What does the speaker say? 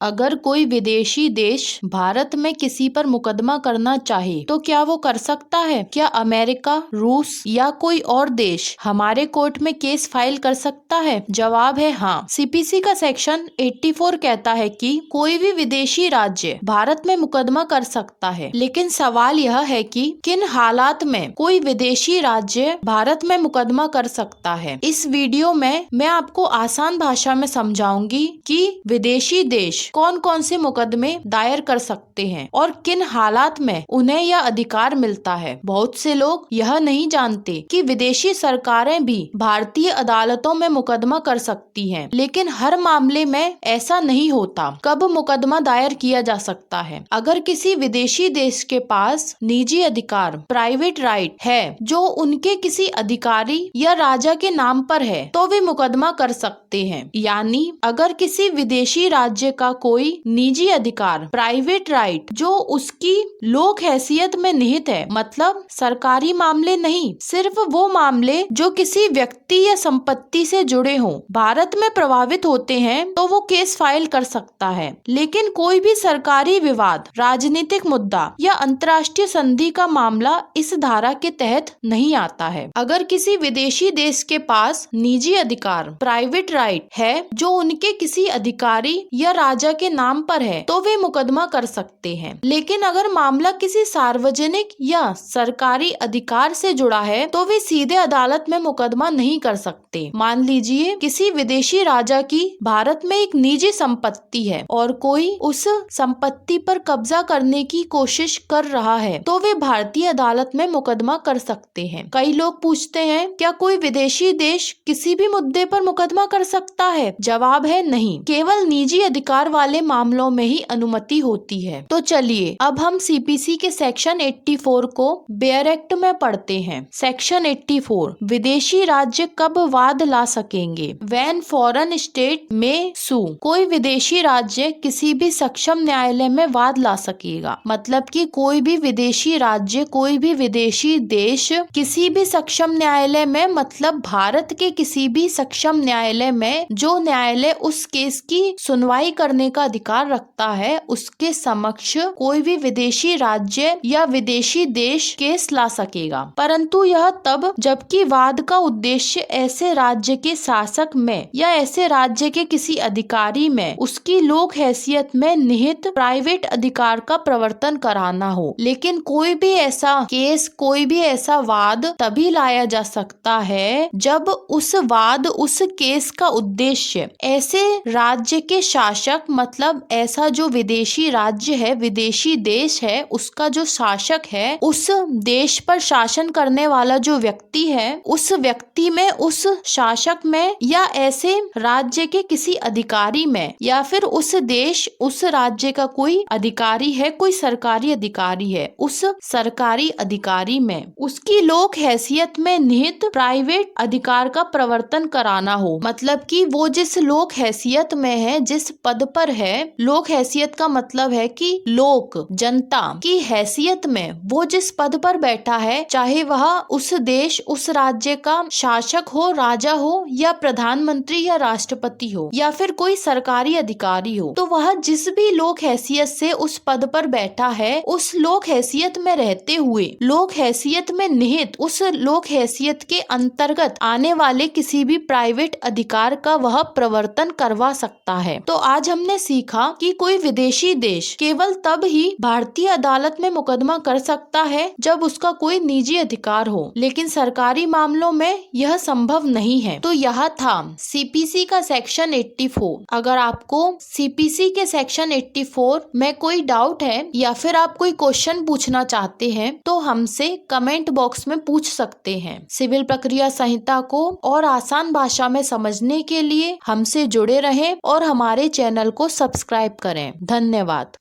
अगर कोई विदेशी देश भारत में किसी पर मुकदमा करना चाहे तो क्या वो कर सकता है? क्या अमेरिका, रूस या कोई और देश हमारे कोर्ट में केस फाइल कर सकता है? जवाब है हाँ। सीपीसी का सेक्शन 84 कहता है कि कोई भी विदेशी राज्य भारत में मुकदमा कर सकता है, लेकिन सवाल यह है कि किन हालात में कोई विदेशी राज्य भारत में मुकदमा कर सकता है। इस वीडियो में मैं आपको आसान भाषा में समझाऊंगी कि विदेशी देश कौन कौन से मुकदमे दायर कर सकते हैं और किन हालात में उन्हें यह अधिकार मिलता है। बहुत से लोग यह नहीं जानते कि विदेशी सरकारें भी भारतीय अदालतों में मुकदमा कर सकती हैं, लेकिन हर मामले में ऐसा नहीं होता। कब मुकदमा दायर किया जा सकता है? अगर किसी विदेशी देश के पास निजी अधिकार, प्राइवेट राइट है जो उनके किसी अधिकारी या राजा के नाम पर है, तो वे मुकदमा कर सकते हैं। यानी अगर किसी विदेशी राज्य का कोई निजी अधिकार, प्राइवेट राइट जो उसकी लोक हैसियत में निहित है, मतलब सरकारी मामले नहीं, सिर्फ वो मामले जो किसी व्यक्ति या संपत्ति से जुड़े हों, भारत में प्रभावित होते हैं, तो वो केस फाइल कर सकता है। लेकिन कोई भी सरकारी विवाद, राजनीतिक मुद्दा या अंतर्राष्ट्रीय संधि का मामला इस धारा के तहत नहीं आता है। अगर किसी विदेशी देश के पास निजी अधिकार, प्राइवेट राइट है जो उनके किसी अधिकारी या राजा के नाम पर है, तो वे मुकदमा कर सकते हैं। लेकिन अगर मामला किसी सार्वजनिक या सरकारी अधिकार से जुड़ा है, तो वे सीधे अदालत में मुकदमा नहीं कर सकते। मान लीजिए किसी विदेशी राजा की भारत में एक निजी संपत्ति है और कोई उस संपत्ति पर कब्जा करने की कोशिश कर रहा है, तो वे भारतीय अदालत में मुकदमा कर सकते हैं। कई लोग पूछते हैं, क्या कोई विदेशी देश किसी भी मुद्दे पर मुकदमा कर सकता है? जवाब है नहीं, केवल निजी अधिकार वाले मामलों में ही अनुमति होती है। तो चलिए अब हम सीपीसी के सेक्शन 84 को बेयर एक्ट में पढ़ते हैं। सेक्शन 84, विदेशी राज्य कब वाद ला सकेंगे? व्हेन फॉरेन स्टेट में सू, कोई विदेशी राज्य किसी भी सक्षम न्यायालय में वाद ला सकेगा। मतलब कि कोई भी विदेशी राज्य, कोई भी विदेशी देश किसी भी सक्षम न्यायालय में, मतलब भारत के किसी भी सक्षम न्यायालय में, जो न्यायालय उस केस की सुनवाई करने का अधिकार रखता है, उसके समक्ष कोई भी विदेशी राज्य या विदेशी देश केस ला सकेगा। परंतु यह तब जबकि वाद का उद्देश्य ऐसे राज्य के शासक में या ऐसे राज्य के किसी अधिकारी में उसकी लोक हैसियत में निहित प्राइवेट अधिकार का प्रवर्तन कराना हो। लेकिन कोई भी ऐसा केस, कोई भी ऐसा वाद तभी लाया जा सकता है जब उस वाद, उस केस का उद्देश्य ऐसे राज्य के शासक, मतलब ऐसा जो विदेशी राज्य है, विदेशी देश है, उसका जो शासक है, उस देश पर शासन करने वाला जो व्यक्ति है, उस व्यक्ति में, उस शासक में या ऐसे राज्य के किसी अधिकारी में, या फिर उस देश, उस राज्य का कोई अधिकारी है, कोई सरकारी अधिकारी है, उस सरकारी अधिकारी में उसकी लोक हैसियत में निहित प्राइवेट अधिकार का प्रवर्तन कराना हो। मतलब कि वो जिस लोक हैसियत में है, जिस पद पर है, लोक हैसियत का मतलब है कि लोक, जनता की हैसियत में वो जिस पद पर बैठा है, चाहे वह उस देश, उस राज्य का शासक हो, राजा हो या प्रधानमंत्री या राष्ट्रपति हो या फिर कोई सरकारी अधिकारी हो, तो वह जिस भी लोक हैसियत से उस पद पर बैठा है, उस लोक हैसियत में रहते हुए, लोक हैसियत में निहित, उस लोक हैसियत के अंतर्गत आने वाले किसी भी प्राइवेट अधिकार का वह प्रवर्तन करवा सकता है। तो आज हमने सीखा कि कोई विदेशी देश केवल तब ही भारतीय अदालत में मुकदमा कर सकता है जब उसका कोई निजी अधिकार हो, लेकिन सरकारी मामलों में यह संभव नहीं है। तो यह था सीपीसी का सेक्शन 84। अगर आपको सीपीसी के सेक्शन 84 में कोई डाउट है या फिर आप कोई क्वेश्चन पूछना चाहते हैं, तो हमसे कमेंट बॉक्स में पूछ सकते हैं। सिविल प्रक्रिया संहिता को और आसान भाषा में समझने के लिए हमसे जुड़े रहें और हमारे चैनल को सब्सक्राइब करें। धन्यवाद।